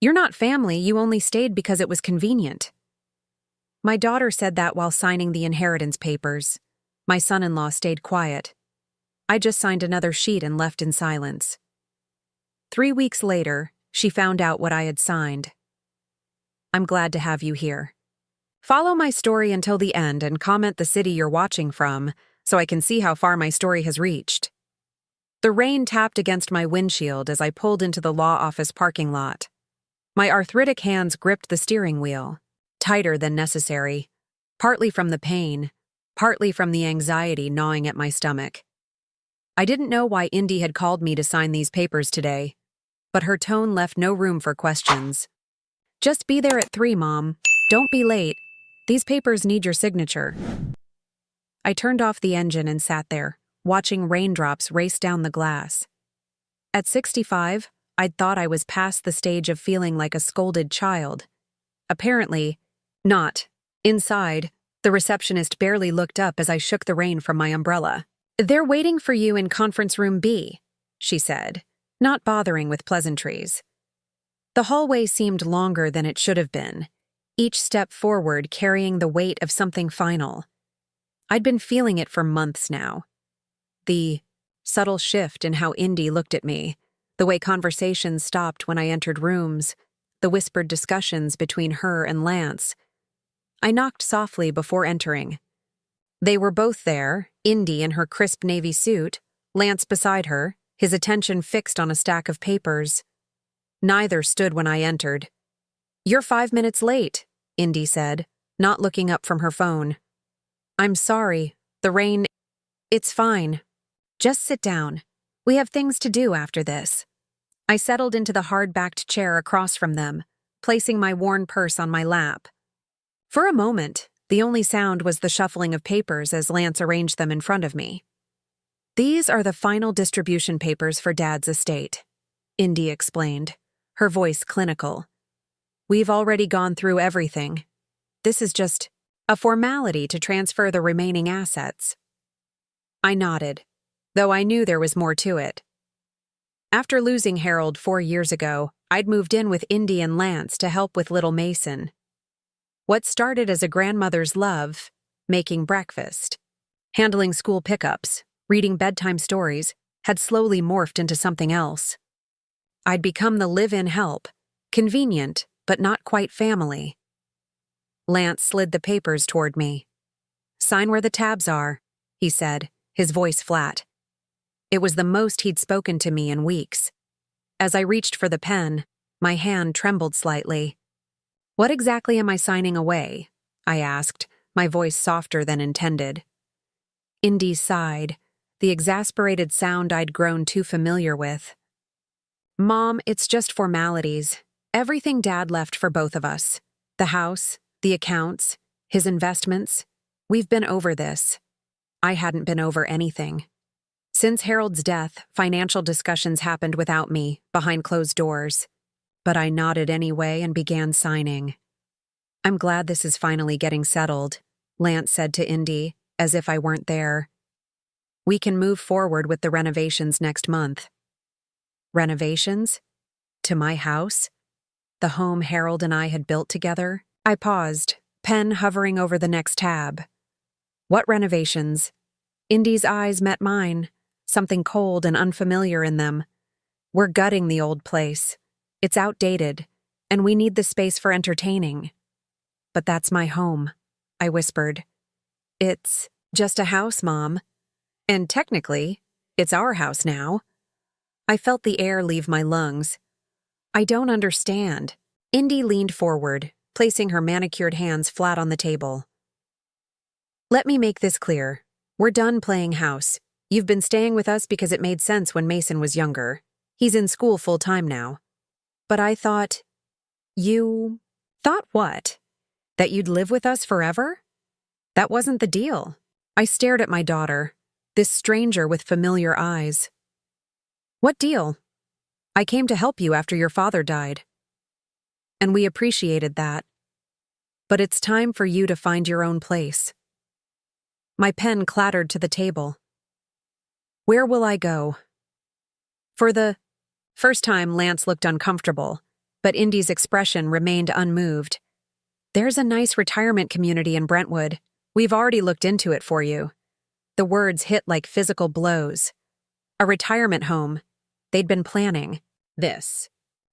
You're not family, you only stayed because it was convenient. My daughter said that while signing the inheritance papers. My son-in-law stayed quiet. I just signed another sheet and left in silence. 3 weeks later, she found out what I had signed. I'm glad to have you here. Follow my story until the end and comment the city you're watching from so I can see how far my story has reached. The rain tapped against my windshield as I pulled into the law office parking lot. My arthritic hands gripped the steering wheel, tighter than necessary, partly from the pain, partly from the anxiety gnawing at my stomach. I didn't know why Indy had called me to sign these papers today, but her tone left no room for questions. Just be there at 3, Mom. Don't be late. These papers need your signature. I turned off the engine and sat there, watching raindrops race down the glass. At 65, I'd thought I was past the stage of feeling like a scolded child. Apparently, not. Inside, the receptionist barely looked up as I shook the rain from my umbrella. They're waiting for you in conference room B, she said, not bothering with pleasantries. The hallway seemed longer than it should have been, each step forward carrying the weight of something final. I'd been feeling it for months now. The subtle shift in how Indy looked at me, the way conversations stopped when I entered rooms, the whispered discussions between her and Lance. I knocked softly before entering. They were both there, Indy in her crisp navy suit, Lance beside her, his attention fixed on a stack of papers. Neither stood when I entered. "You're 5 minutes late," Indy said, not looking up from her phone. "I'm sorry, the rain—" "It's fine. Just sit down. We have things to do after this." I settled into the hard-backed chair across from them, placing my worn purse on my lap. For a moment, the only sound was the shuffling of papers as Lance arranged them in front of me. "These are the final distribution papers for Dad's estate," Indy explained, her voice clinical. "We've already gone through everything. This is just a formality to transfer the remaining assets." I nodded, though I knew there was more to it. After losing Harold 4 years ago, I'd moved in with Indy and Lance to help with little Mason. What started as a grandmother's love, making breakfast, handling school pickups, reading bedtime stories, had slowly morphed into something else. I'd become the live-in help, convenient, but not quite family. Lance slid the papers toward me. "Sign where the tabs are," he said, his voice flat. It was the most he'd spoken to me in weeks. As I reached for the pen, my hand trembled slightly. "What exactly am I signing away?" I asked, my voice softer than intended. Indy sighed, the exasperated sound I'd grown too familiar with. "Mom, it's just formalities. Everything Dad left for both of us. The house, the accounts, his investments. We've been over this." I hadn't been over anything. Since Harold's death, financial discussions happened without me, behind closed doors. But I nodded anyway and began signing. "I'm glad this is finally getting settled," Lance said to Indy, as if I weren't there. "We can move forward with the renovations next month." Renovations? To my house? The home Harold and I had built together? I paused, pen hovering over the next tab. "What renovations?" Indy's eyes met mine, something cold and unfamiliar in them. "We're gutting the old place. It's outdated, and we need the space for entertaining." "But that's my home," I whispered. "It's just a house, Mom. And technically, it's our house now." I felt the air leave my lungs. "I don't understand." Indy leaned forward, placing her manicured hands flat on the table. "Let me make this clear. We're done playing house. You've been staying with us because it made sense when Mason was younger. He's in school full-time now. But I thought—" "You— thought what? That you'd live with us forever? That wasn't the deal." I stared at my daughter, this stranger with familiar eyes. "What deal? I came to help you after your father died. And we appreciated that. But it's time for you to find your own place." My pen clattered to the table. "Where will I go?" For the first time, Lance looked uncomfortable, but Indy's expression remained unmoved. "There's a nice retirement community in Brentwood. We've already looked into it for you." The words hit like physical blows. A retirement home. They'd been planning this.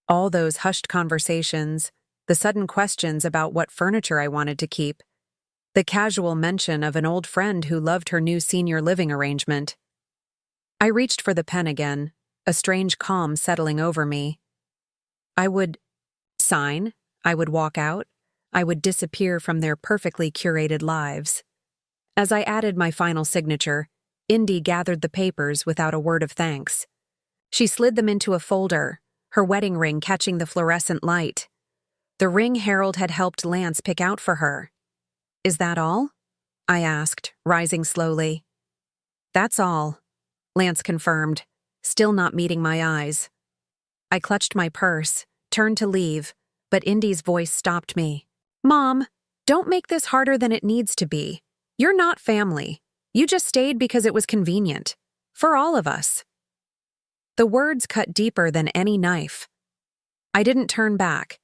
All those hushed conversations, the sudden questions about what furniture I wanted to keep, the casual mention of an old friend who loved her new senior living arrangement. I reached for the pen again, a strange calm settling over me. I would sign, I would walk out, I would disappear from their perfectly curated lives. As I added my final signature, Indy gathered the papers without a word of thanks. She slid them into a folder, her wedding ring catching the fluorescent light. The ring Harold had helped Lance pick out for her. "Is that all?" I asked, rising slowly. "That's all," Lance confirmed, still not meeting my eyes. I clutched my purse, turned to leave, but Indy's voice stopped me. "Mom, don't make this harder than it needs to be. You're not family. You just stayed because it was convenient. For all of us." The words cut deeper than any knife. I didn't turn back.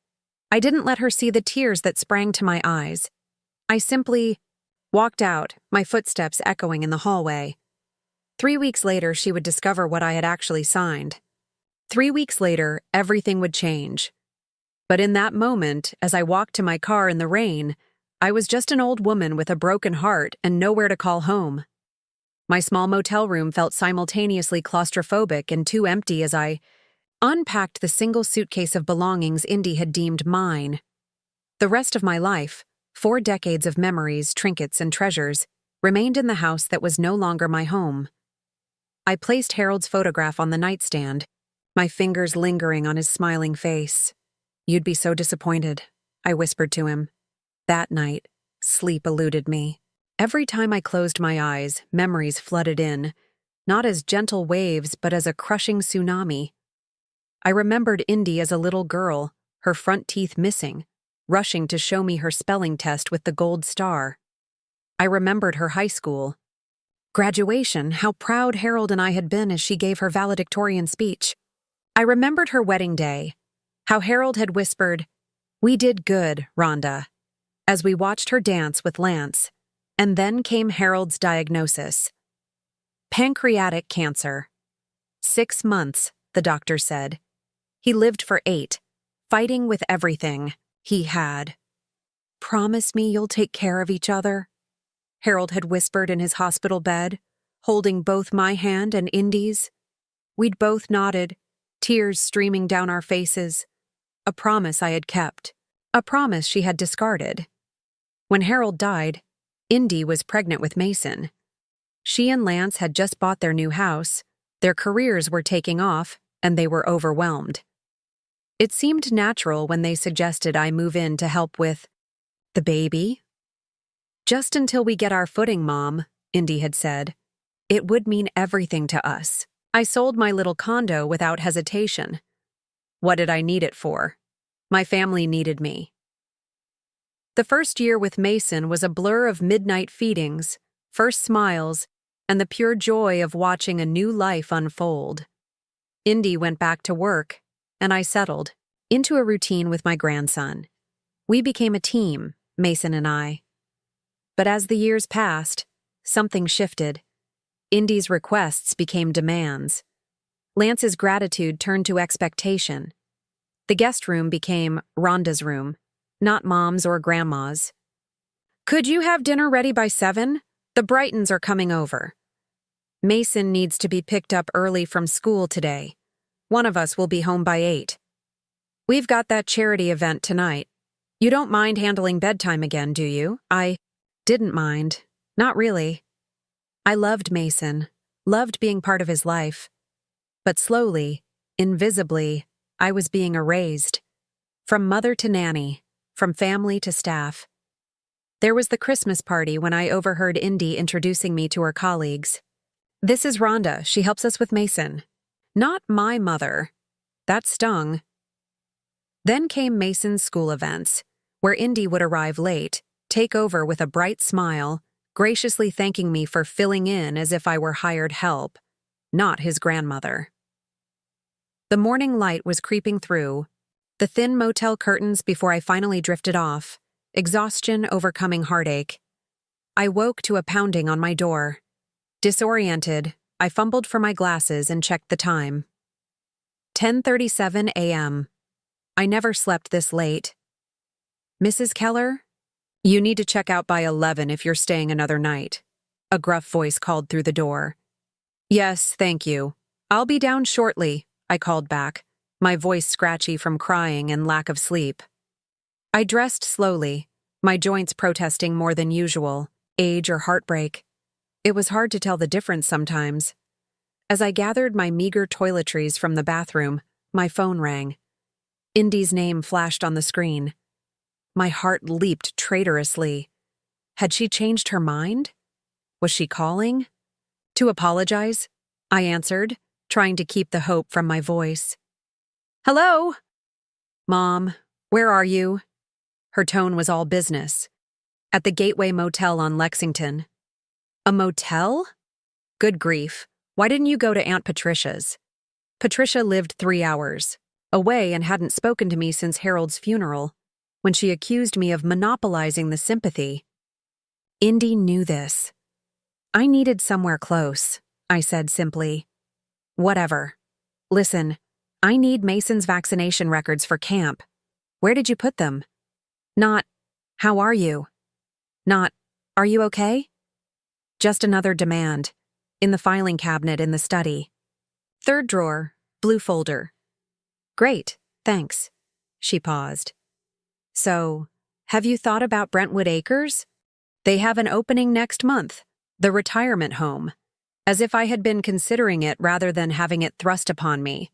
I didn't let her see the tears that sprang to my eyes. I simply walked out, my footsteps echoing in the hallway. 3 weeks later, she would discover what I had actually signed. 3 weeks later, everything would change. But in that moment, as I walked to my car in the rain, I was just an old woman with a broken heart and nowhere to call home. My small motel room felt simultaneously claustrophobic and too empty as I unpacked the single suitcase of belongings Indy had deemed mine. The rest of my life, 4 decades of memories, trinkets, and treasures, remained in the house that was no longer my home. I placed Harold's photograph on the nightstand, my fingers lingering on his smiling face. "You'd be so disappointed," I whispered to him. That night, sleep eluded me. Every time I closed my eyes, memories flooded in, not as gentle waves but as a crushing tsunami. I remembered Indy as a little girl, her front teeth missing, rushing to show me her spelling test with the gold star. I remembered her high school graduation, how proud Harold and I had been as she gave her valedictorian speech. I remembered her wedding day, how Harold had whispered, "We did good, Rhonda," as we watched her dance with Lance. And then came Harold's diagnosis. Pancreatic cancer. 6 months, the doctor said. He lived for 8, fighting with everything he had. "Promise me you'll take care of each other," Harold had whispered in his hospital bed, holding both my hand and Indy's. We'd both nodded, tears streaming down our faces. A promise I had kept, a promise she had discarded. When Harold died, Indy was pregnant with Mason. She and Lance had just bought their new house, their careers were taking off, and they were overwhelmed. It seemed natural when they suggested I move in to help with the baby. "Just until we get our footing, Mom," Indy had said. "It would mean everything to us." I sold my little condo without hesitation. What did I need it for? My family needed me. The first year with Mason was a blur of midnight feedings, first smiles, and the pure joy of watching a new life unfold. Indy went back to work, and I settled into a routine with my grandson. We became a team, Mason and I. But as the years passed, something shifted. Indy's requests became demands. Lance's gratitude turned to expectation. The guest room became Rhonda's room, not Mom's or Grandma's. "Could you have dinner ready by 7? The Brightons are coming over. Mason needs to be picked up early from school today. One of us will be home by 8. We've got that charity event tonight. You don't mind handling bedtime again, do you?" I didn't mind. Not really. I loved Mason, loved being part of his life. But slowly, invisibly, I was being erased. From mother to nanny, from family to staff. There was the Christmas party when I overheard Indy introducing me to her colleagues. "This is Rhonda, she helps us with Mason." Not my mother. That stung. Then came Mason's school events, where Indy would arrive late, take over with a bright smile, graciously thanking me for filling in as if I were hired help, not his grandmother. The morning light was creeping through, The thin motel curtains before I finally drifted off, exhaustion overcoming heartache. I woke to a pounding on my door. Disoriented, I fumbled for my glasses and checked the time. 10:37 a.m. I never slept this late. Mrs. Keller? You need to check out by 11 if you're staying another night. A gruff voice called through the door. Yes, thank you. I'll be down shortly, I called back, my voice scratchy from crying and lack of sleep. I dressed slowly, my joints protesting more than usual, age or heartbreak. It was hard to tell the difference sometimes. As I gathered my meager toiletries from the bathroom, my phone rang. Indy's name flashed on the screen. My heart leaped traitorously. Had she changed her mind? Was she calling? To apologize? I answered, trying to keep the hope from my voice. Hello? Mom, where are you? Her tone was all business. At the Gateway Motel on Lexington. A motel? Good grief. Why didn't you go to Aunt Patricia's? Patricia lived 3 hours away and hadn't spoken to me since Harold's funeral, when she accused me of monopolizing the sympathy. Indy knew this. I needed somewhere close, I said simply. Whatever. Listen, I need Mason's vaccination records for camp. Where did you put them? Not, how are you? Not, are you okay? Just another demand. In the filing cabinet in the study. 3rd drawer, blue folder. Great, thanks. She paused. So, have you thought about Brentwood Acres? They have an opening next month, the retirement home, as if I had been considering it rather than having it thrust upon me.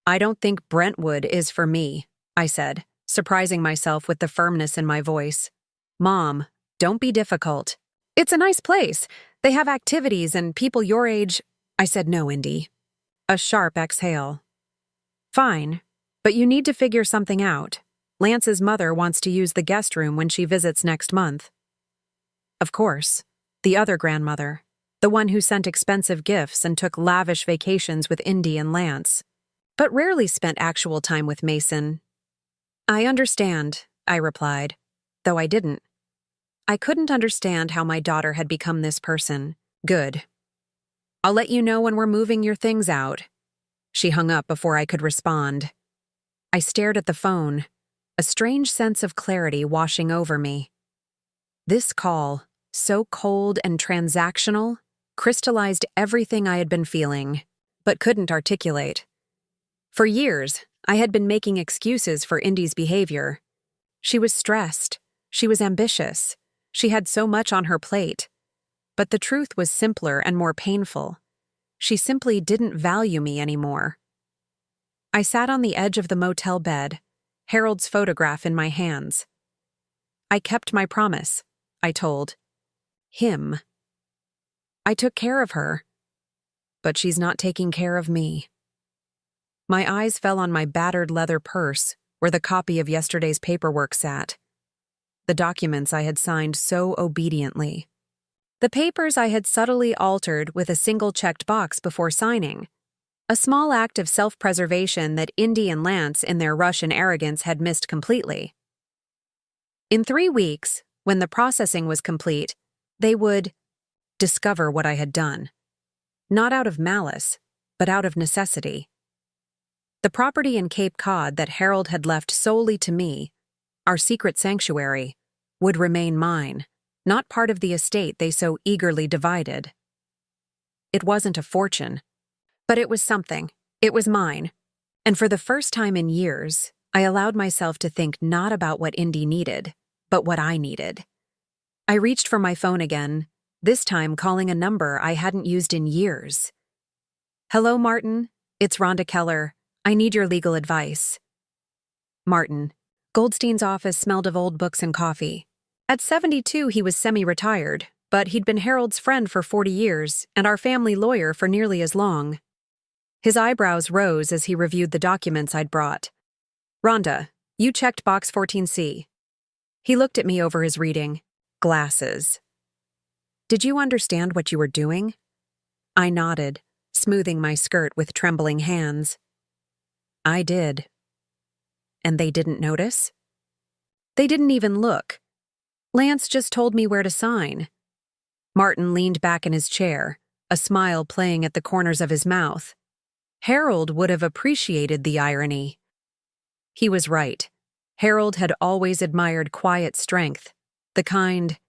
I don't think Brentwood is for me, I said, surprising myself with the firmness in my voice. Mom, don't be difficult. It's a nice place. They have activities and people your age. I said no, Indy. A sharp exhale. Fine, but you need to figure something out. Lance's mother wants to use the guest room when she visits next month. Of course, the other grandmother, the one who sent expensive gifts and took lavish vacations with Indy and Lance, but rarely spent actual time with Mason. I understand, I replied, though I didn't. I couldn't understand how my daughter had become this person. Good. I'll let you know when we're moving your things out. She hung up before I could respond. I stared at the phone, a strange sense of clarity washing over me. This call, so cold and transactional, crystallized everything I had been feeling, but couldn't articulate. For years, I had been making excuses for Indy's behavior. She was stressed. She was ambitious. She had so much on her plate. But the truth was simpler and more painful. She simply didn't value me anymore. I sat on the edge of the motel bed, Harold's photograph in my hands. I kept my promise, I told him. I took care of her, but she's not taking care of me. My eyes fell on my battered leather purse, where the copy of yesterday's paperwork sat. The documents I had signed so obediently. The papers I had subtly altered with a single checked box before signing. A small act of self-preservation that Indy and Lance, in their rush and arrogance, had missed completely. In 3 weeks, when the processing was complete, they would discover what I had done. Not out of malice, but out of necessity. The property in Cape Cod that Harold had left solely to me, our secret sanctuary, would remain mine, not part of the estate they so eagerly divided. It wasn't a fortune, but it was something. It was mine. And for the first time in years, I allowed myself to think not about what Indy needed, but what I needed. I reached for my phone again, this time calling a number I hadn't used in years. Hello, Martin. It's Rhonda Keller. I need your legal advice. Martin. Goldstein's office smelled of old books and coffee. At 72, he was semi-retired, but he'd been Harold's friend for 40 years and our family lawyer for nearly as long. His eyebrows rose as he reviewed the documents I'd brought. Rhonda, you checked box 14C. He looked at me over his reading. Glasses. Did you understand what you were doing? I nodded, smoothing my skirt with trembling hands. I did. and they didn't notice? They didn't even look. Lance just told me where to sign. Martin leaned back in his chair, a smile playing at the corners of his mouth. Harold would have appreciated the irony. He was right. Harold had always admired quiet strength, the kind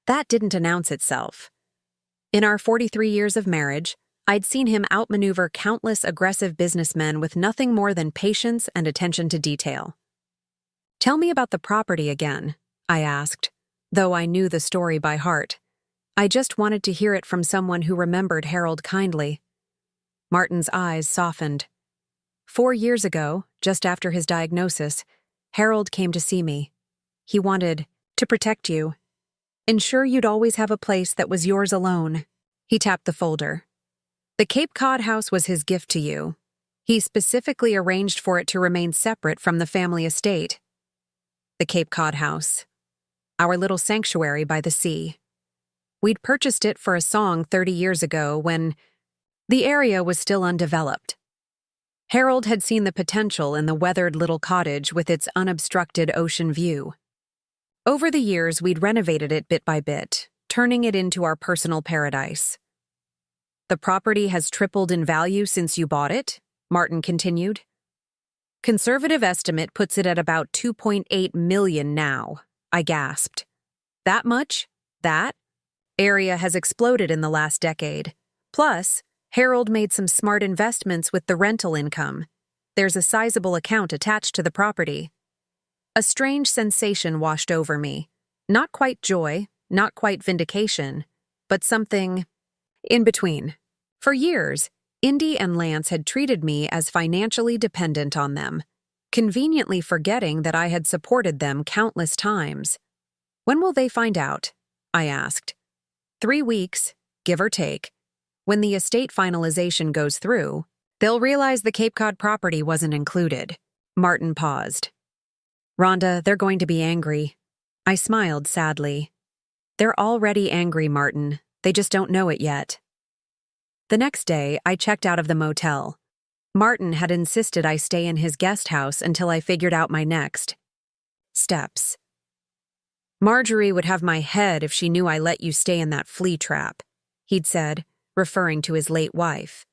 that didn't announce itself. In our 43 years of marriage, I'd seen him outmaneuver countless aggressive businessmen with nothing more than patience and attention to detail. "Tell me about the property again," I asked, though I knew the story by heart. I just wanted to hear it from someone who remembered Harold kindly. Martin's eyes softened. 4 years ago, just after his diagnosis, Harold came to see me. He wanted to protect you. Ensure you'd always have a place that was yours alone. He tapped the folder. The Cape Cod house was his gift to you. He specifically arranged for it to remain separate from the family estate. The Cape Cod house. Our little sanctuary by the sea. We'd purchased it for a song 30 years ago when the area was still undeveloped. Harold had seen the potential in the weathered little cottage with its unobstructed ocean view. Over the years, we'd renovated it bit by bit, turning it into our personal paradise. "The property has tripled in value since you bought it," Martin continued. "Conservative estimate puts it at about $2.8 million now," I gasped. "That much? That? Area has exploded in the last decade. Plus, Harold made some smart investments with the rental income. There's a sizable account attached to the property." A strange sensation washed over me. Not quite joy, not quite vindication, but something in between. For years, Indy and Lance had treated me as financially dependent on them, conveniently forgetting that I had supported them countless times. "When will they find out?" I asked. 3 weeks, give or take. When the estate finalization goes through, they'll realize the Cape Cod property wasn't included. Martin paused. "Rhonda, they're going to be angry." I smiled sadly. "They're already angry, Martin. They just don't know it yet." The next day, I checked out of the motel. Martin had insisted I stay in his guest house until I figured out my next steps. "Marjorie would have my head if she knew I let you stay in that flea trap," he'd said, referring to his late wife.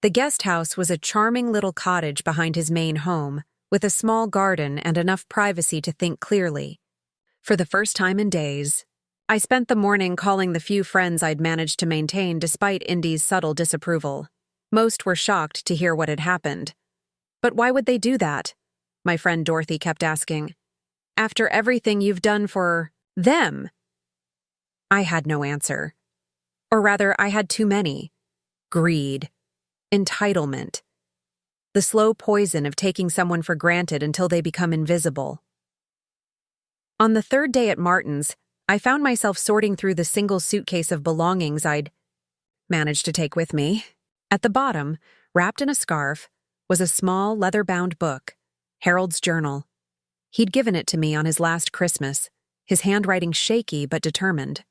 The guest house was a charming little cottage behind his main home, with a small garden and enough privacy to think clearly. For the first time in days, I spent the morning calling the few friends I'd managed to maintain despite Indy's subtle disapproval. Most were shocked to hear what had happened. "But why would they do that?" my friend Dorothy kept asking. "After everything you've done for them." I had no answer. Or rather, I had too many. Greed. Entitlement. The slow poison of taking someone for granted until they become invisible. On the third day at Martin's, I found myself sorting through the single suitcase of belongings I'd managed to take with me. At the bottom, wrapped in a scarf, was a small leather-bound book, Harold's journal. He'd given it to me on his last Christmas, his handwriting shaky but determined.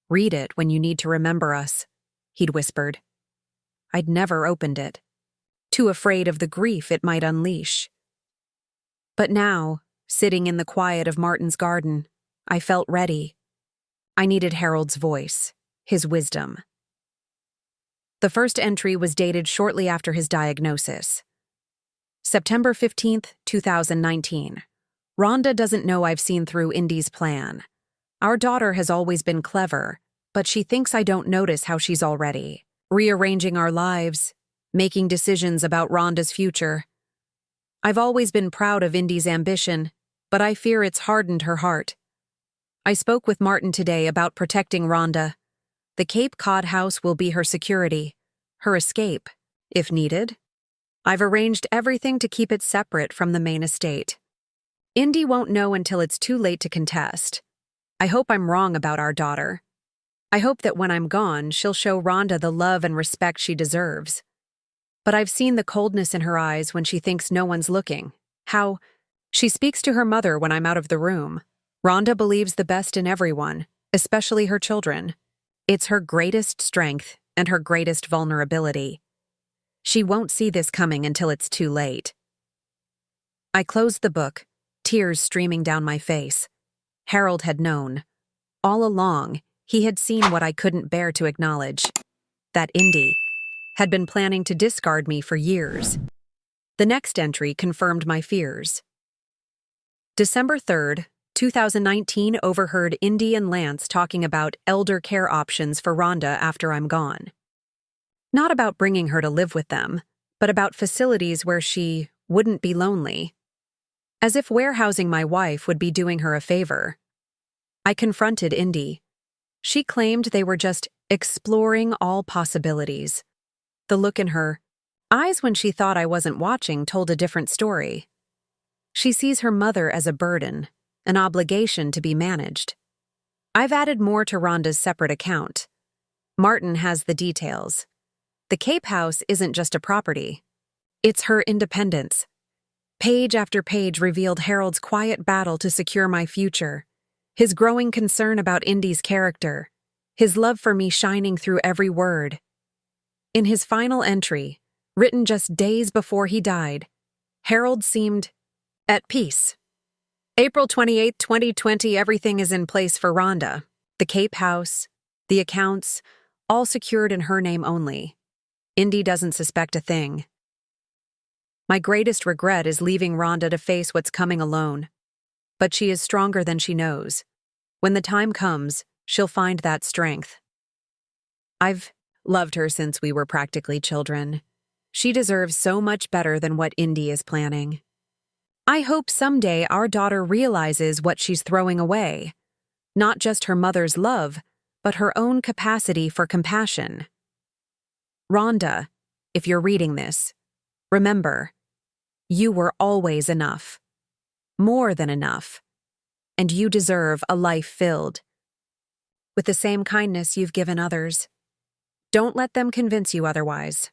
"Read it when you need to remember us," he'd whispered. I'd never opened it, too afraid of the grief it might unleash. But now, sitting in the quiet of Martin's garden, I felt ready. I needed Harold's voice, his wisdom. The first entry was dated shortly after his diagnosis. September 15th, 2019. "Rhonda doesn't know I've seen through Indy's plan. Our daughter has always been clever, but she thinks I don't notice how she's already rearranging our lives, making decisions about Rhonda's future. I've always been proud of Indy's ambition, but I fear it's hardened her heart. I spoke with Martin today about protecting Rhonda. The Cape Cod house will be her security, her escape, if needed. I've arranged everything to keep it separate from the main estate. Indy won't know until it's too late to contest. I hope I'm wrong about our daughter. I hope that when I'm gone, she'll show Rhonda the love and respect she deserves. But I've seen the coldness in her eyes when she thinks no one's looking. How she speaks to her mother when I'm out of the room. Rhonda believes the best in everyone, especially her children. It's her greatest strength and her greatest vulnerability. She won't see this coming until it's too late." I closed the book, tears streaming down my face. Harold had known. All along, he had seen what I couldn't bear to acknowledge. That Indy had been planning to discard me for years. The next entry confirmed my fears. December 3rd, 2019 overheard Indy and Lance talking about elder care options for Rhonda after I'm gone. Not about bringing her to live with them, but about facilities where she wouldn't be lonely. As if warehousing my wife would be doing her a favor. I confronted Indy. She claimed they were just exploring all possibilities. The look in her eyes when she thought I wasn't watching told a different story. She sees her mother as a burden, an obligation to be managed. I've added more to Rhonda's separate account. Martin has the details. The Cape House isn't just a property. It's her independence. Page after page revealed Harold's quiet battle to secure my future, his growing concern about Indy's character, his love for me shining through every word. In his final entry, written just days before he died, Harold seemed at peace. April 28, 2020, everything is in place for Rhonda. The Cape House, the accounts, all secured in her name only. Indy doesn't suspect a thing. My greatest regret is leaving Rhonda to face what's coming alone. But she is stronger than she knows. When the time comes, she'll find that strength. I've loved her since we were practically children. She deserves so much better than what Indy is planning. I hope someday our daughter realizes what she's throwing away. Not just her mother's love, but her own capacity for compassion. Rhonda, if you're reading this, remember, you were always enough. More than enough. And you deserve a life filled with the same kindness you've given others. Don't let them convince you otherwise.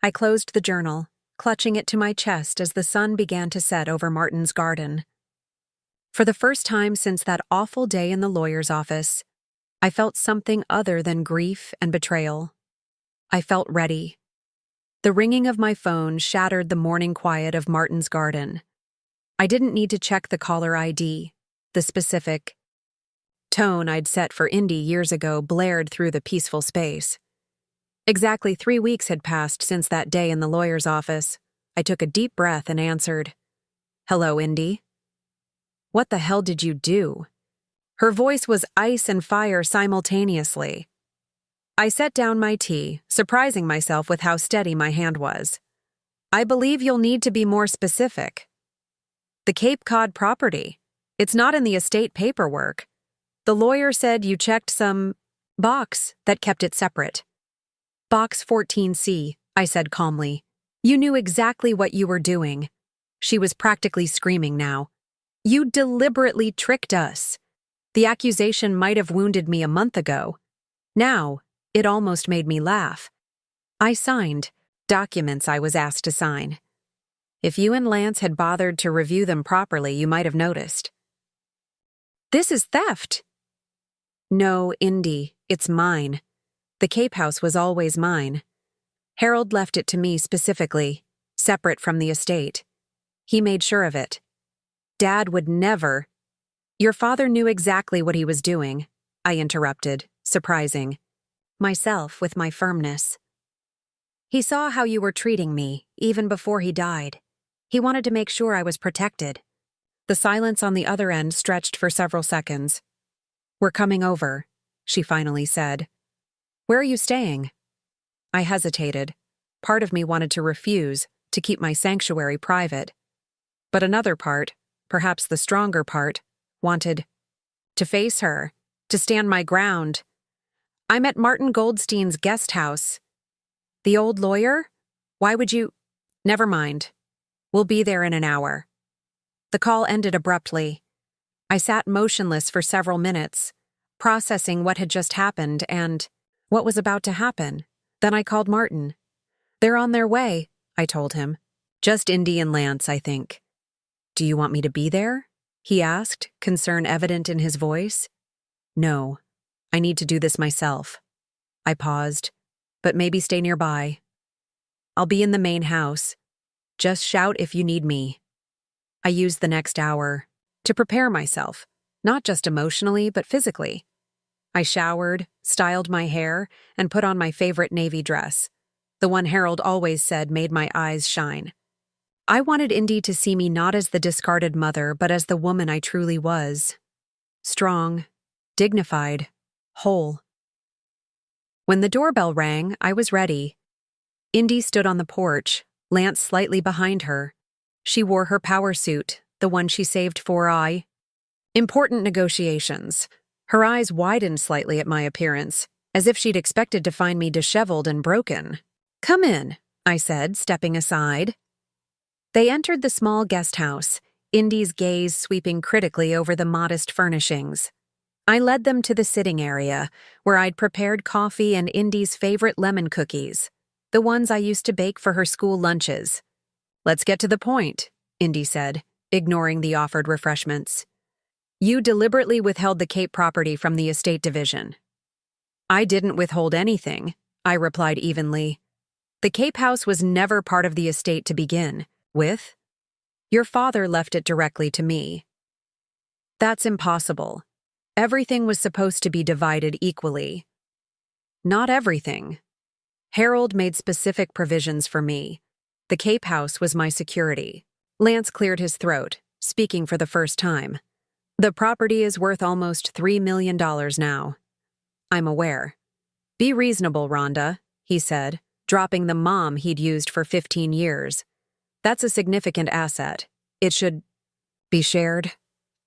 I closed the journal, clutching it to my chest as the sun began to set over Martin's garden. For the first time since that awful day in the lawyer's office, I felt something other than grief and betrayal. I felt ready. The ringing of my phone shattered the morning quiet of Martin's garden. I didn't need to check the caller ID. The specific tone I'd set for Indy years ago blared through the peaceful space. Exactly 3 weeks had passed since that day in the lawyer's office. I took a deep breath and answered, "Hello, Indy." "What the hell did you do?" Her voice was ice and fire simultaneously. I set down my tea, surprising myself with how steady my hand was. "I believe you'll need to be more specific." "The Cape Cod property. It's not in the estate paperwork. The lawyer said you checked some box that kept it separate." "Box 14C, I said calmly. "You knew exactly what you were doing." She was practically screaming now. "You deliberately tricked us. The accusation might have wounded me a month ago. Now, it almost made me laugh. I signed documents I was asked to sign. If you and Lance had bothered to review them properly, you might have noticed." "This is theft." "No, Indy, it's mine. The Cape House was always mine. Harold left it to me specifically, separate from the estate. He made sure of it. Dad would never—" "Your father knew exactly what he was doing," I interrupted, surprising myself with my firmness. "He saw how you were treating me, even before he died. He wanted to make sure I was protected." The silence on the other end stretched for several seconds. "We're coming over," she finally said. "Where are you staying?" I hesitated. Part of me wanted to refuse, to keep my sanctuary private. But another part, perhaps the stronger part, wanted to face her, to stand my ground. "I'm at Martin Goldstein's guest house." "The old lawyer? Why would you—" "Never mind. We'll be there in an hour." The call ended abruptly. I sat motionless for several minutes, processing what had just happened and what was about to happen. Then I called Martin. "They're on their way," I told him. "Just Indy and Lance, I think." "Do you want me to be there?" he asked, concern evident in his voice. "No. I need to do this myself." I paused. "But maybe stay nearby." "I'll be in the main house. Just shout if you need me." I used the next hour to prepare myself, not just emotionally, but physically. I showered, styled my hair, and put on my favorite navy dress, the one Harold always said made my eyes shine. I wanted Indy to see me not as the discarded mother, but as the woman I truly was. Strong, dignified, whole. When the doorbell rang, I was ready. Indy stood on the porch, Lance slightly behind her. She wore her power suit, the one she saved for important negotiations. Her eyes widened slightly at my appearance, as if she'd expected to find me disheveled and broken. "Come in," I said, stepping aside. They entered the small guest house, Indy's gaze sweeping critically over the modest furnishings. I led them to the sitting area, where I'd prepared coffee and Indy's favorite lemon cookies, the ones I used to bake for her school lunches. "Let's get to the point," Indy said, ignoring the offered refreshments. "You deliberately withheld the Cape property from the estate division." "I didn't withhold anything," I replied evenly. "The Cape house was never part of the estate to begin with. Your father left it directly to me." "That's impossible. Everything was supposed to be divided equally." "Not everything. Harold made specific provisions for me. The Cape house was my security." Lance cleared his throat, speaking for the first time. "The property is worth almost $3 million now." "I'm aware." "Be reasonable, Rhonda," he said, dropping the mom he'd used for 15 years. "That's a significant asset. It should be shared."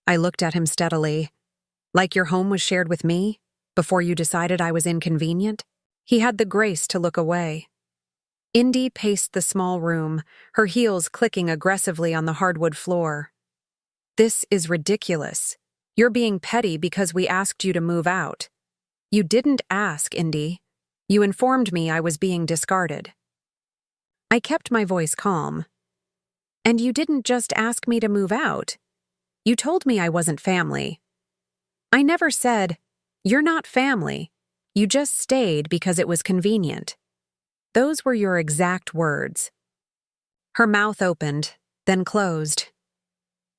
I looked at him steadily. "Like your home was shared with me, before you decided I was inconvenient?" He had the grace to look away. Indy paced the small room, her heels clicking aggressively on the hardwood floor. "This is ridiculous. You're being petty because we asked you to move out." "You didn't ask, Indy. You informed me I was being discarded." I kept my voice calm. "And you didn't just ask me to move out. You told me I wasn't family." "I never said, 'You're not family.' You just stayed because it was convenient." "Those were your exact words." Her mouth opened, then closed.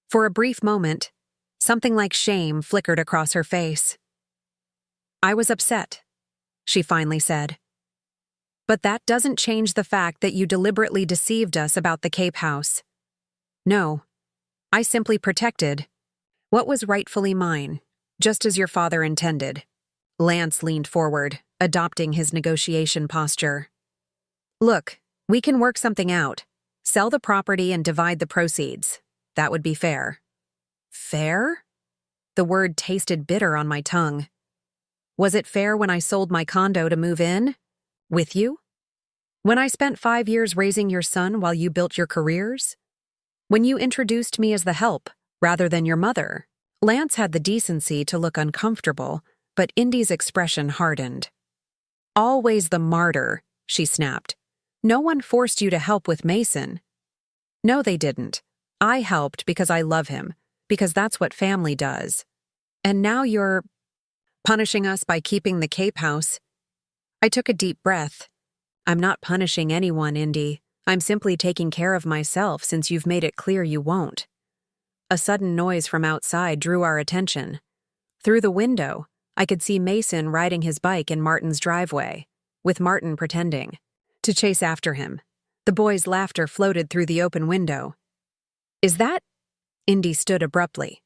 For a brief moment, something like shame flickered across her face. "I was upset," she finally said. "But that doesn't change the fact that you deliberately deceived us about the Cape house." "No, I simply protected what was rightfully mine, just as your father intended." Lance leaned forward, adopting his negotiation posture. "Look, we can work something out. Sell the property and divide the proceeds. That would be fair." "Fair?" The word tasted bitter on my tongue. "Was it fair when I sold my condo to move in? With you? When I spent 5 years raising your son while you built your careers? When you introduced me as the help, rather than your mother?" Lance had the decency to look uncomfortable, but Indy's expression hardened. "Always the martyr," she snapped. "No one forced you to help with Mason." "No, they didn't. I helped because I love him, because that's what family does. And now you're punishing us by keeping the Cape house." I took a deep breath. "I'm not punishing anyone, Indy. I'm simply taking care of myself since you've made it clear you won't." A sudden noise from outside drew our attention. Through the window, I could see Mason riding his bike in Martin's driveway, with Martin pretending to chase after him. The boys' laughter floated through the open window. "Is that—" Indy stood abruptly.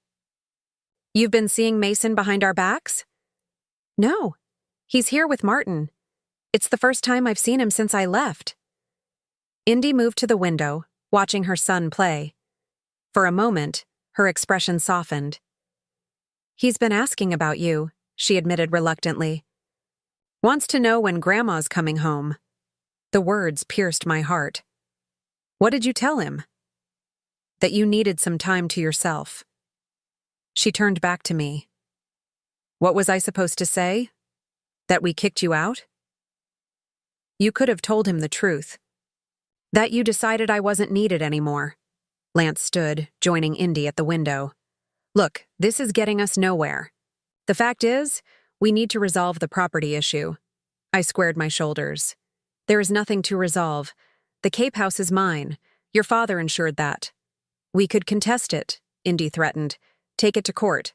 "You've been seeing Mason behind our backs?" "No. He's here with Martin. It's the first time I've seen him since I left." Indy moved to the window, watching her son play. For a moment, her expression softened. "He's been asking about you," she admitted reluctantly. "Wants to know when Grandma's coming home." The words pierced my heart. "What did you tell him?" "That you needed some time to yourself." She turned back to me. "What was I supposed to say? That we kicked you out?" "You could have told him the truth. That you decided I wasn't needed anymore." Lance stood, joining Indy at the window. "Look, this is getting us nowhere. The fact is, we need to resolve the property issue." I squared my shoulders. "There is nothing to resolve. The Cape house is mine. Your father ensured that." We could contest it, Indy threatened. Take it to court.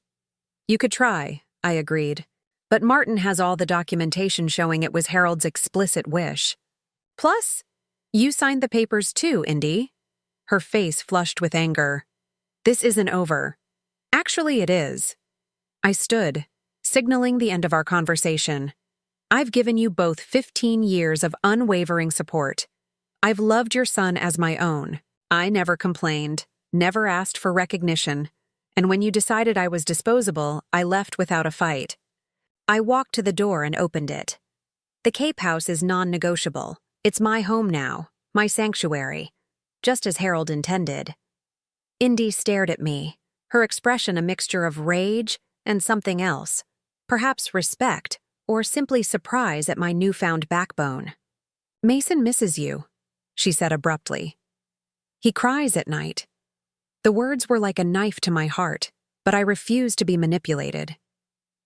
You could try, I agreed. But Martin has all the documentation showing it was Harold's explicit wish. Plus, you signed the papers too, Indy. Her face flushed with anger. This isn't over. Actually, it is. I stood, signaling the end of our conversation. I've given you both 15 years of unwavering support. I've loved your son as my own. I never complained, never asked for recognition, and when you decided I was disposable, I left without a fight. I walked to the door and opened it. The Cape House is non-negotiable. It's my home now, my sanctuary, just as Harold intended. Indy stared at me, her expression a mixture of rage and something else, perhaps respect or simply surprise at my newfound backbone. Mason misses you, she said abruptly. He cries at night. The words were like a knife to my heart, but I refused to be manipulated.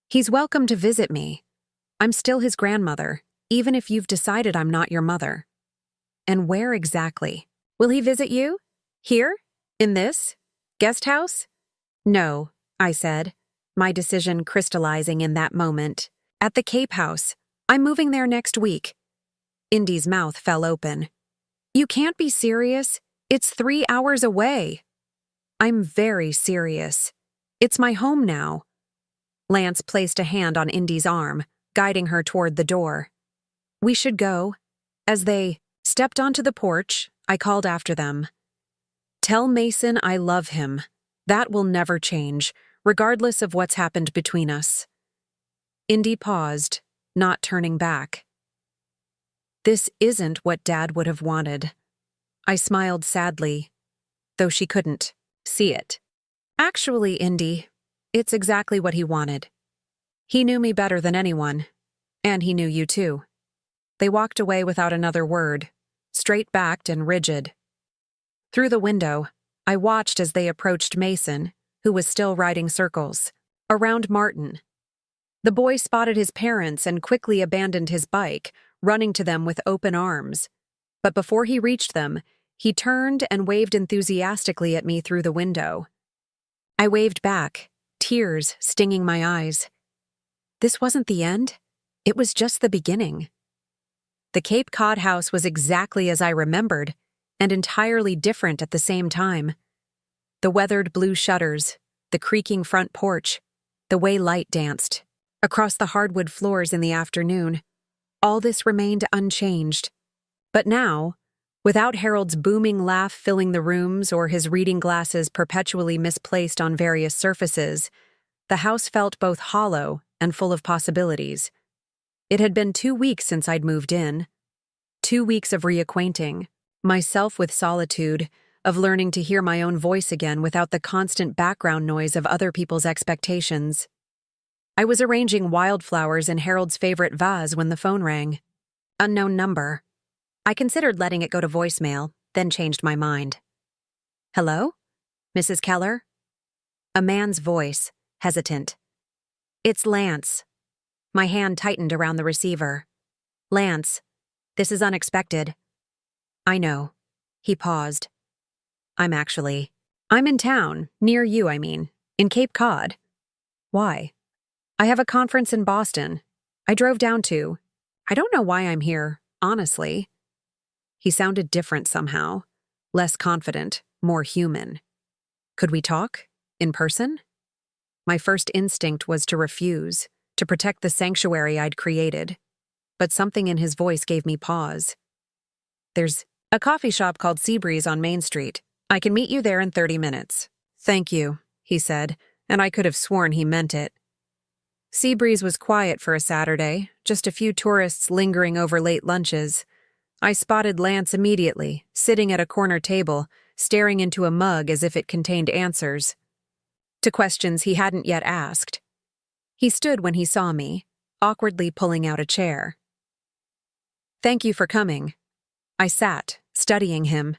He's welcome to visit me. I'm still his grandmother, even if you've decided I'm not your mother. And where exactly? Will he visit you? Here? In this? Guest house? No, I said, my decision crystallizing in that moment. At the Cape House. I'm moving there next week. Indy's mouth fell open. You can't be serious. It's 3 hours away. I'm very serious. It's my home now. Lance placed a hand on Indy's arm, guiding her toward the door. We should go. As they stepped onto the porch, I called after them. Tell Mason I love him. That will never change, regardless of what's happened between us. Indy paused, not turning back. This isn't what Dad would have wanted. I smiled sadly, though she couldn't see it. Actually, Indy, it's exactly what he wanted. He knew me better than anyone, and he knew you too. They walked away without another word, straight-backed and rigid. Through the window, I watched as they approached Mason, who was still riding circles, around Martin. The boy spotted his parents and quickly abandoned his bike, running to them with open arms. But before he reached them, he turned and waved enthusiastically at me through the window. I waved back, tears stinging my eyes. This wasn't the end. It was just the beginning. The Cape Cod house was exactly as I remembered, and entirely different at the same time. The weathered blue shutters, the creaking front porch, the way light danced across the hardwood floors in the afternoon. All this remained unchanged. But now, without Harold's booming laugh filling the rooms or his reading glasses perpetually misplaced on various surfaces, the house felt both hollow and full of possibilities. It had been 2 weeks since I'd moved in. 2 weeks of reacquainting myself with solitude, of learning to hear my own voice again without the constant background noise of other people's expectations. I was arranging wildflowers in Harold's favorite vase when the phone rang. Unknown number. I considered letting it go to voicemail, then changed my mind. Hello? Mrs. Keller? A man's voice, hesitant. It's Lance. My hand tightened around the receiver. Lance, this is unexpected. I know. He paused. I'm in town, near you, I mean, in Cape Cod. Why? I have a conference in Boston. I drove down to. I don't know why I'm here, honestly. He sounded different somehow, less confident, more human. Could we talk? In person? My first instinct was to refuse, to protect the sanctuary I'd created. But something in his voice gave me pause. There's a coffee shop called Seabreeze on Main Street. I can meet you there in 30 minutes. Thank you, he said, and I could have sworn he meant it. Seabreeze was quiet for a Saturday, just a few tourists lingering over late lunches. I spotted Lance immediately, sitting at a corner table, staring into a mug as if it contained answers to questions he hadn't yet asked. He stood when he saw me, awkwardly pulling out a chair. Thank you for coming. I sat, studying him.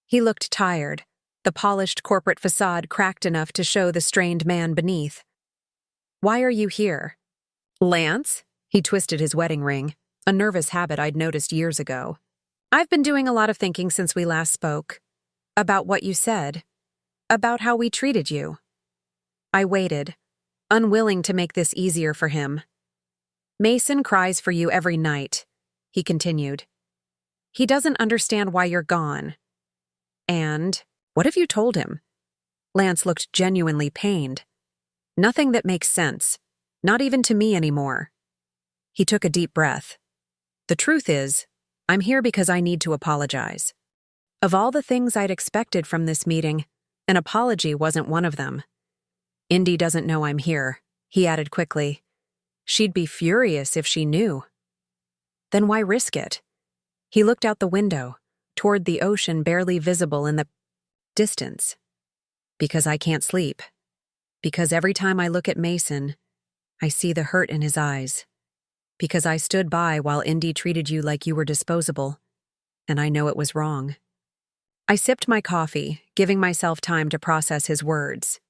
He looked tired, the polished corporate facade cracked enough to show the strained man beneath. Why are you here? Lance? He twisted his wedding ring, a nervous habit I'd noticed years ago. I've been doing a lot of thinking since we last spoke. About what you said. About how we treated you. I waited, unwilling to make this easier for him. Mason cries for you every night, he continued. He doesn't understand why you're gone. And what have you told him? Lance looked genuinely pained. Nothing that makes sense, not even to me anymore. He took a deep breath. The truth is, I'm here because I need to apologize. Of all the things I'd expected from this meeting, an apology wasn't one of them. Indy doesn't know I'm here, he added quickly. She'd be furious if she knew. Then why risk it? He looked out the window, toward the ocean barely visible in the distance. Because I can't sleep. Because every time I look at Mason, I see the hurt in his eyes. Because I stood by while Indy treated you like you were disposable, and I know it was wrong. I sipped my coffee, giving myself time to process his words.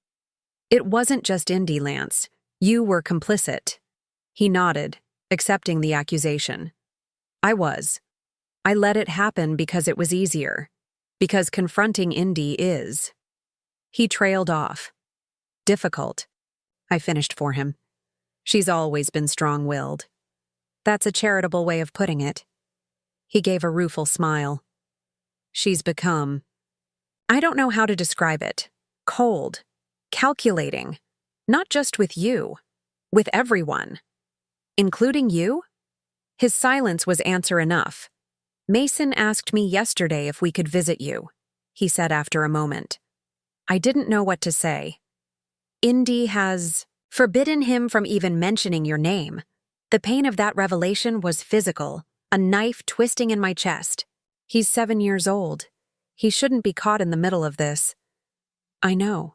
It wasn't just Indy, Lance. You were complicit. He nodded, accepting the accusation. I was. I let it happen because it was easier. Because confronting Indy is. He trailed off. Difficult. I finished for him. She's always been strong-willed. That's a charitable way of putting it. He gave a rueful smile. She's become. I don't know how to describe it. Cold. Calculating. Not just with you. With everyone. Including you? His silence was answer enough. Mason asked me yesterday if we could visit you, he said after a moment. I didn't know what to say. Indy has forbidden him from even mentioning your name. The pain of that revelation was physical, a knife twisting in my chest. He's 7 years old. He shouldn't be caught in the middle of this. I know.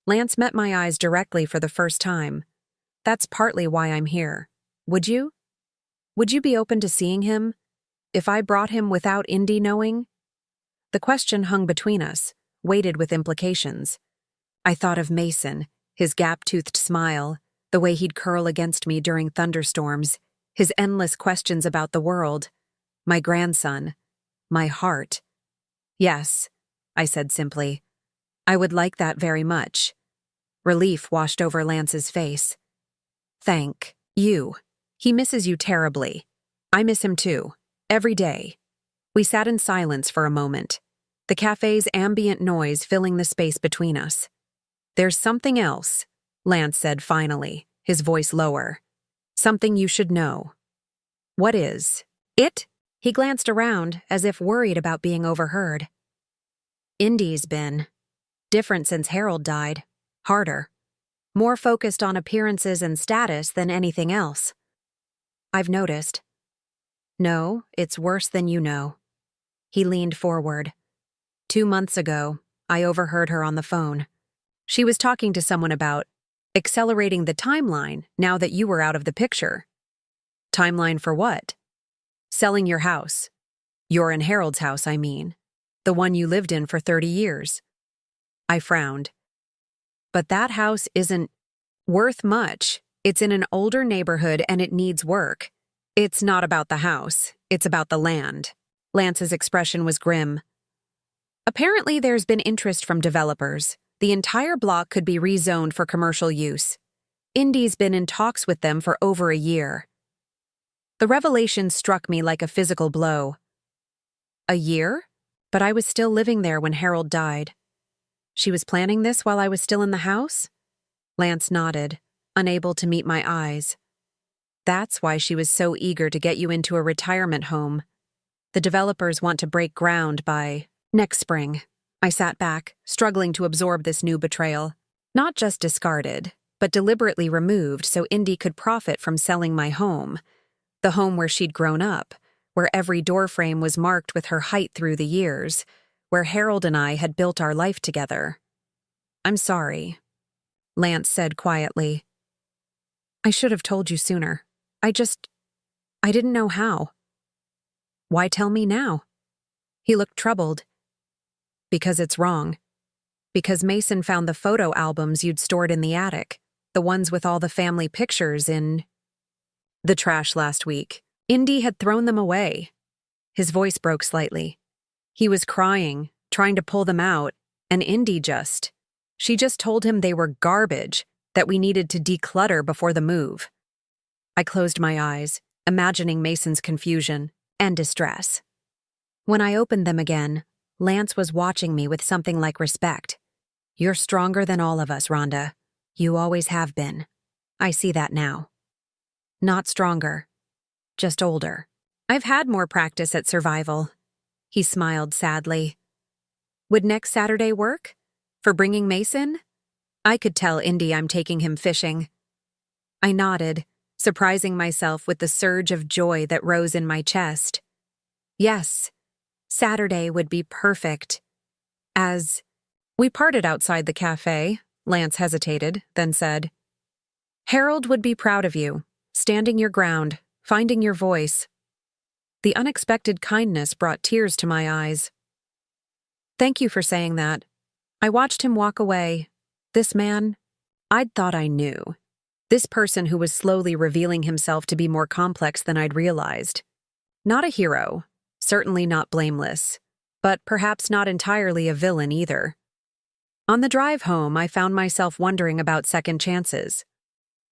Lance met my eyes directly for the first time. That's partly why I'm here. Would you? Would you be open to seeing him? If I brought him without Indy knowing? The question hung between us, weighted with implications. I thought of Mason, his gap-toothed smile, the way he'd curl against me during thunderstorms, his endless questions about the world, my grandson, my heart. Yes, I said simply. I would like that very much. Relief washed over Lance's face. Thank you. He misses you terribly. I miss him too. Every day. We sat in silence for a moment, the cafe's ambient noise filling the space between us. There's something else, Lance said finally, his voice lower. Something you should know. What is it? He glanced around, as if worried about being overheard. Indy's been different since Harold died. Harder. More focused on appearances and status than anything else. I've noticed. No, it's worse than you know. He leaned forward. 2 months ago, I overheard her on the phone. She was talking to someone about accelerating the timeline now that you were out of the picture. Timeline for what? Selling your house. Your and Harold's house, I mean. The one you lived in for 30 years. I frowned. But that house isn't worth much. It's in an older neighborhood and it needs work. It's not about the house. It's about the land. Lance's expression was grim. Apparently there's been interest from developers. The entire block could be rezoned for commercial use. Indy's been in talks with them for over a year. The revelation struck me like a physical blow. A year? But I was still living there when Harold died. She was planning this while I was still in the house? Lance nodded, unable to meet my eyes. That's why she was so eager to get you into a retirement home. The developers want to break ground by next spring. I sat back, struggling to absorb this new betrayal. Not just discarded, but deliberately removed so Indy could profit from selling my home. The home where she'd grown up, where every doorframe was marked with her height through the years, where Harold and I had built our life together. I'm sorry, Lance said quietly. I should have told you sooner. I didn't know how. Why tell me now? He looked troubled. Because it's wrong. Because Mason found the photo albums you'd stored in the attic, the ones with all the family pictures in the trash last week. Indy had thrown them away. His voice broke slightly. He was crying, trying to pull them out, And she just told him they were garbage, that we needed to declutter before the move. I closed my eyes, imagining Mason's confusion and distress. When I opened them again, Lance was watching me with something like respect. "You're stronger than all of us, Rhonda. You always have been. I see that now." "Not stronger, just older. I've had more practice at survival." He smiled sadly. "Would next Saturday work? For bringing Mason?" I could tell Indy I'm taking him fishing. I nodded, surprising myself with the surge of joy that rose in my chest. Yes, Saturday would be perfect. As we parted outside the cafe, Lance hesitated, then said, "Harold would be proud of you, standing your ground, finding your voice." The unexpected kindness brought tears to my eyes. "Thank you for saying that." I watched him walk away. This man, I'd thought I knew. This person who was slowly revealing himself to be more complex than I'd realized. Not a hero, certainly not blameless, but perhaps not entirely a villain either. On the drive home, I found myself wondering about second chances.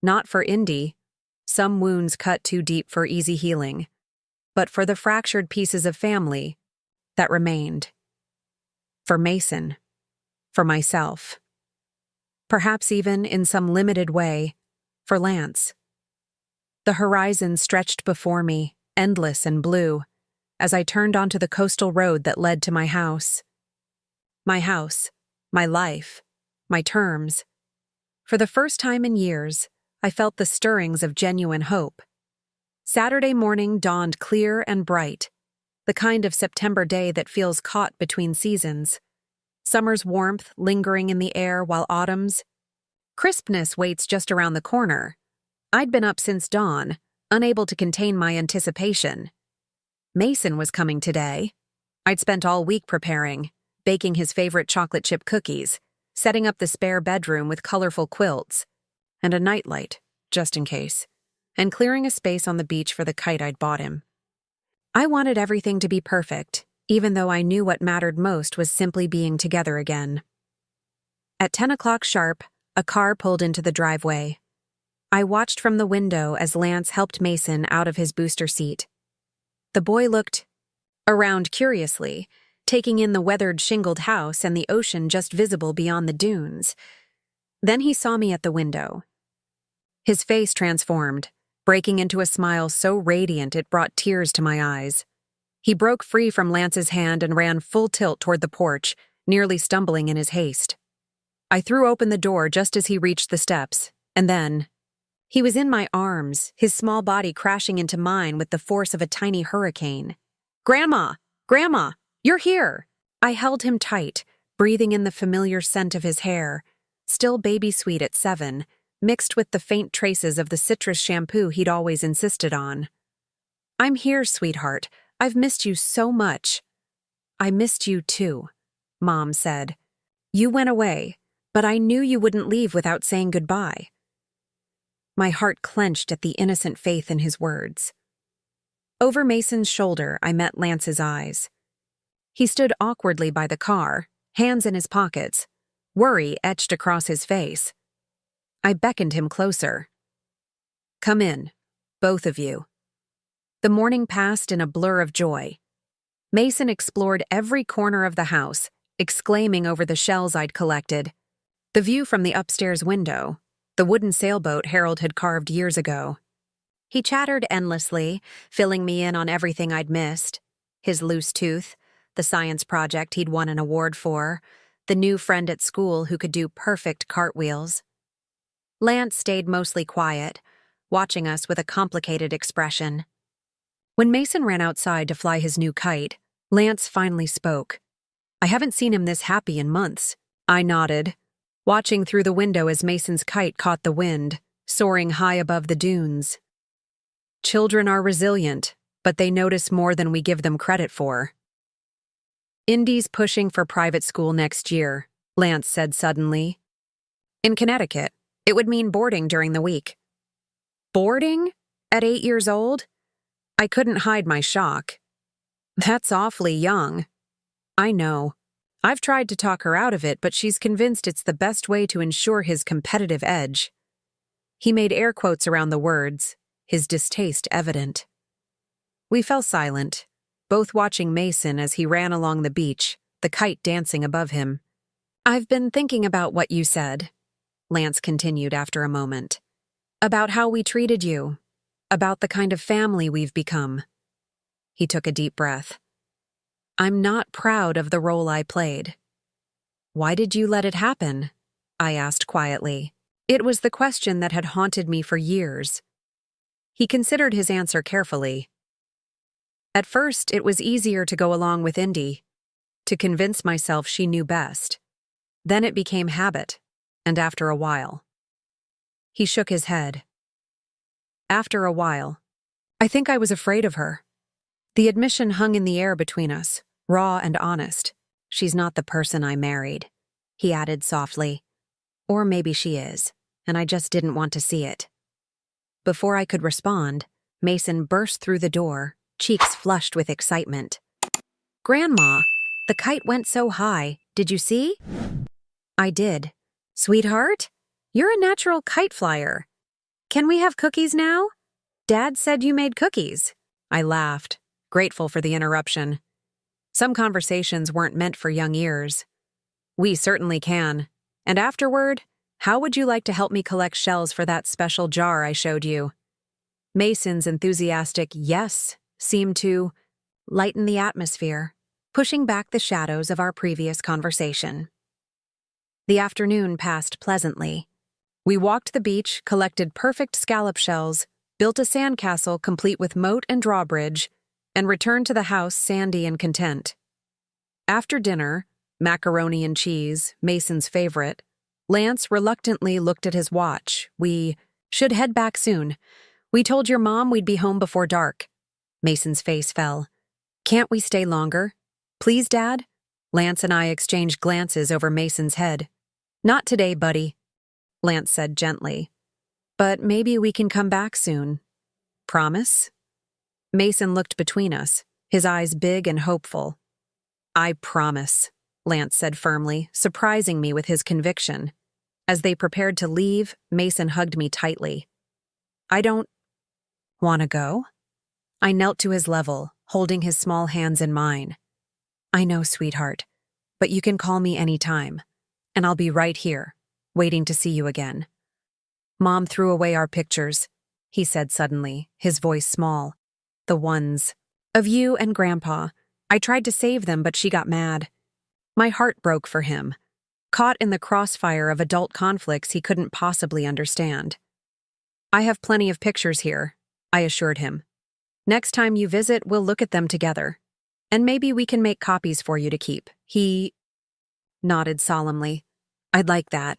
Not for Indy, some wounds cut too deep for easy healing, but for the fractured pieces of family that remained. For Mason, for myself. Perhaps even, in some limited way, for Lance. The horizon stretched before me, endless and blue, as I turned onto the coastal road that led to my house. My house, my life, my terms. For the first time in years, I felt the stirrings of genuine hope. Saturday morning dawned clear and bright, the kind of September day that feels caught between seasons. Summer's warmth lingering in the air while autumn's crispness waits just around the corner. I'd been up since dawn, unable to contain my anticipation. Mason was coming today. I'd spent all week preparing, baking his favorite chocolate chip cookies, setting up the spare bedroom with colorful quilts, and a nightlight, just in case, and clearing a space on the beach for the kite I'd bought him. I wanted everything to be perfect, even though I knew what mattered most was simply being together again. At 10 o'clock sharp, a car pulled into the driveway. I watched from the window as Lance helped Mason out of his booster seat. The boy looked around curiously, taking in the weathered shingled house and the ocean just visible beyond the dunes. Then he saw me at the window. His face transformed, breaking into a smile so radiant it brought tears to my eyes. He broke free from Lance's hand and ran full tilt toward the porch, nearly stumbling in his haste. I threw open the door just as he reached the steps, and then he was in my arms, his small body crashing into mine with the force of a tiny hurricane. "Grandma! Grandma! You're here!" I held him tight, breathing in the familiar scent of his hair, still baby sweet at 7, mixed with the faint traces of the citrus shampoo he'd always insisted on. "I'm here, sweetheart. I've missed you so much." "I missed you too," Mom said. "You went away, but I knew you wouldn't leave without saying goodbye." My heart clenched at the innocent faith in his words. Over Mason's shoulder, I met Lance's eyes. He stood awkwardly by the car, hands in his pockets, worry etched across his face. I beckoned him closer. "Come in, both of you." The morning passed in a blur of joy. Mason explored every corner of the house, exclaiming over the shells I'd collected. The view from the upstairs window, the wooden sailboat Harold had carved years ago. He chattered endlessly, filling me in on everything I'd missed. His loose tooth, the science project he'd won an award for, the new friend at school who could do perfect cartwheels. Lance stayed mostly quiet, watching us with a complicated expression. When Mason ran outside to fly his new kite, Lance finally spoke. "I haven't seen him this happy in months." I nodded, watching through the window as Mason's kite caught the wind, soaring high above the dunes. Children are resilient, but they notice more than we give them credit for. "Indy's pushing for private school next year," Lance said suddenly. "In Connecticut, it would mean boarding during the week." "Boarding? At 8 years old?" I couldn't hide my shock. "That's awfully young." "I know. I've tried to talk her out of it, but she's convinced it's the best way to ensure his competitive edge. He made air quotes around the words, his distaste evident. We fell silent, both watching Mason as he ran along the beach, the kite dancing above him. "I've been thinking about what you said," Lance continued after a moment. "About how we treated you. About the kind of family we've become." He took a deep breath. "I'm not proud of the role I played." "Why did you let it happen?" I asked quietly. It was the question that had haunted me for years. He considered his answer carefully. "At first, it was easier to go along with Indy, to convince myself she knew best. Then it became habit, and after a while." He shook his head. "After a while, I think I was afraid of her." The admission hung in the air between us, raw and honest. "She's not the person I married," he added softly. "Or maybe she is, and I just didn't want to see it." Before I could respond, Mason burst through the door, cheeks flushed with excitement. "Grandma, the kite went so high. Did you see?" I did. "Sweetheart, you're a natural kite flyer. Can we have cookies now? Dad said you made cookies." I laughed, grateful for the interruption. Some conversations weren't meant for young ears. "We certainly can. And afterward, how would you like to help me collect shells for that special jar I showed you?" Mason's enthusiastic yes seemed to lighten the atmosphere, pushing back the shadows of our previous conversation. The afternoon passed pleasantly. We walked the beach, collected perfect scallop shells, built a sandcastle complete with moat and drawbridge, and returned to the house sandy and content. After dinner, macaroni and cheese, Mason's favorite, Lance reluctantly looked at his watch. "We should head back soon. We told your mom we'd be home before dark." Mason's face fell. "Can't we stay longer? Please, Dad?" Lance and I exchanged glances over Mason's head. "Not today, buddy," Lance said gently. "But maybe we can come back soon. Promise?" Mason looked between us, his eyes big and hopeful. "I promise," Lance said firmly, surprising me with his conviction. As they prepared to leave, Mason hugged me tightly. "I don't want to go?" I knelt to his level, holding his small hands in mine. "I know, sweetheart, but you can call me anytime, and I'll be right here, waiting to see you again." "Mom threw away our pictures," he said suddenly, his voice small. "The ones of you and Grandpa. I tried to save them, but she got mad." My heart broke for him, caught in the crossfire of adult conflicts he couldn't possibly understand. "I have plenty of pictures here," I assured him. "Next time you visit, we'll look at them together. And maybe we can make copies for you to keep." He nodded solemnly. "I'd like that."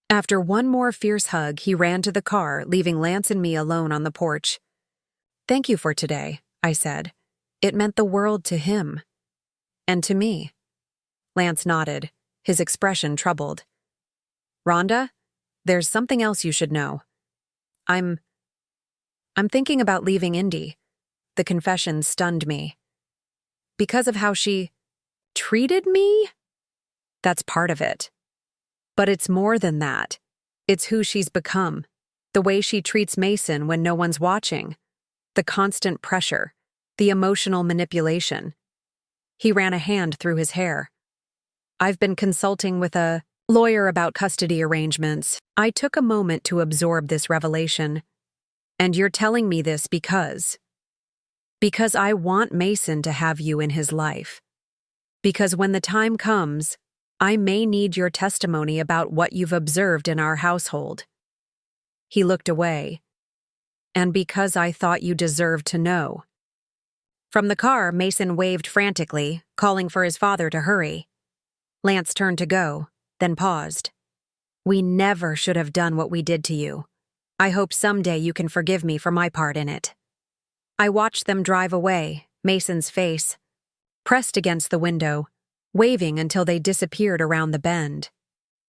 After one more fierce hug, he ran to the car, leaving Lance and me alone on the porch. "Thank you for today," I said. It meant the world to him. And to me. Lance nodded, his expression troubled. "Rhonda, there's something else you should know. I'm thinking about leaving Indy." The confession stunned me. "Because of how she treated me?" "That's part of it. But it's more than that. It's who she's become. The way she treats Mason when no one's watching. The constant pressure. The emotional manipulation." He ran a hand through his hair. "I've been consulting with a lawyer about custody arrangements." I took a moment to absorb this revelation. "And you're telling me this because I want Mason to have you in his life. Because when the time comes, I may need your testimony about what you've observed in our household." He looked away. "And because I thought you deserved to know." From the car, Mason waved frantically, calling for his father to hurry. Lance turned to go, then paused. "We never should have done what we did to you. I hope someday you can forgive me for my part in it." I watched them drive away, Mason's face pressed against the window, waving until they disappeared around the bend.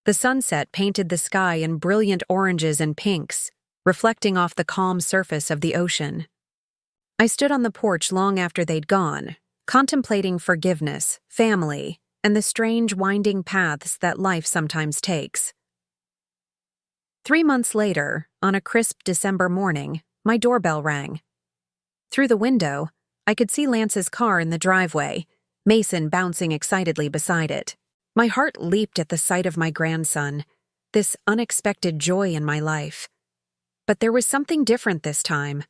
The sunset painted the sky in brilliant oranges and pinks, reflecting off the calm surface of the ocean. I stood on the porch long after they'd gone, contemplating forgiveness, family, and the strange winding paths that life sometimes takes. 3 months later, on a crisp December morning, my doorbell rang. Through the window, I could see Lance's car in the driveway, Mason bouncing excitedly beside it. My heart leaped at the sight of my grandson, this unexpected joy in my life. But there was something different this time.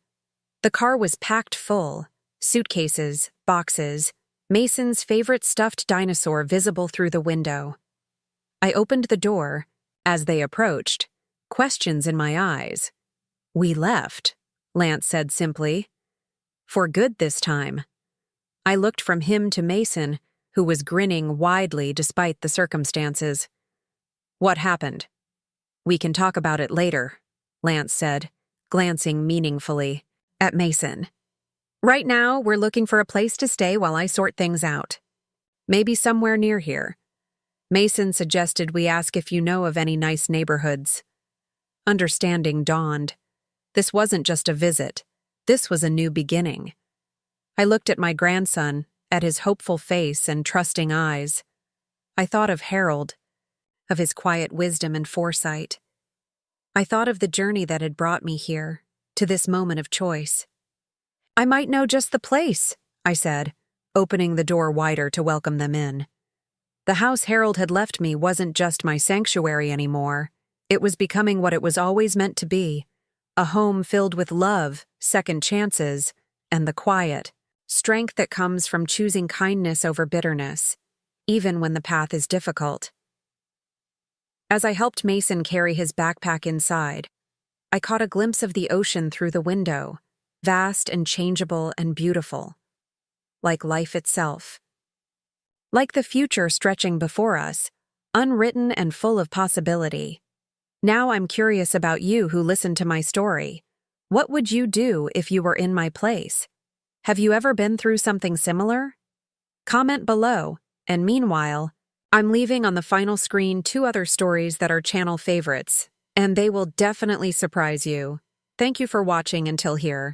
The car was packed full, suitcases, boxes, Mason's favorite stuffed dinosaur visible through the window. I opened the door. As they approached, questions in my eyes. "We left," Lance said simply. "For good this time." I looked from him to Mason, who was grinning widely despite the circumstances. "What happened?" "We can talk about it later," Lance said, glancing meaningfully at Mason. "Right now, we're looking for a place to stay while I sort things out. Maybe somewhere near here." Mason suggested we ask if you know of any nice neighborhoods. Understanding dawned. This wasn't just a visit. This was a new beginning. I looked at my grandson, at his hopeful face and trusting eyes. I thought of Harold, of his quiet wisdom and foresight. I thought of the journey that had brought me here, to this moment of choice. "I might know just the place," I said, opening the door wider to welcome them in. The house Harold had left me wasn't just my sanctuary anymore. It was becoming what it was always meant to be, a home filled with love, second chances, and the quiet, strength that comes from choosing kindness over bitterness, even when the path is difficult. As I helped Mason carry his backpack inside, I caught a glimpse of the ocean through the window, vast and changeable and beautiful, like life itself. Like the future stretching before us, unwritten and full of possibility. Now I'm curious about you who listened to my story. What would you do if you were in my place? Have you ever been through something similar? Comment below, and meanwhile, I'm leaving on the final screen 2 other stories that are channel favorites, and they will definitely surprise you. Thank you for watching until here.